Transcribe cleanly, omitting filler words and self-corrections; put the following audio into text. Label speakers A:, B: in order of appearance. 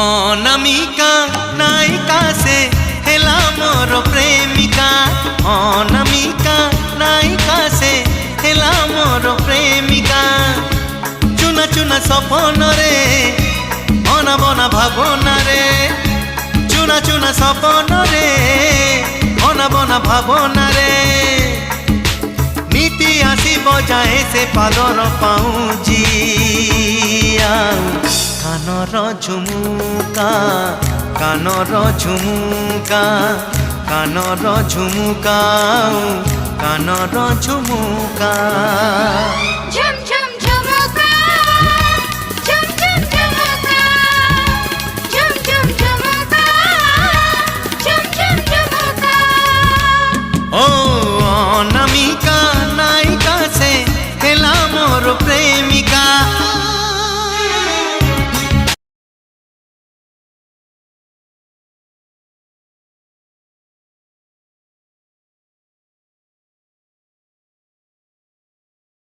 A: অনামিকা নায়িকা সে হেলা মোর প্রেমিকা। অনামিকা নায়িকা সে হেলা মোর প্রেমিকা। চুনা চুনা সপনরে অনাবনা ভাবনারে। চুনা চুনা সপনরে অনাবনা ভাবনারে। নীতি আসিব যায় সে পাদর পাউজি। কানর ঝুমুকা কানর ঝুমুকা কানর ঝুমুকা কানর ঝুমুকা।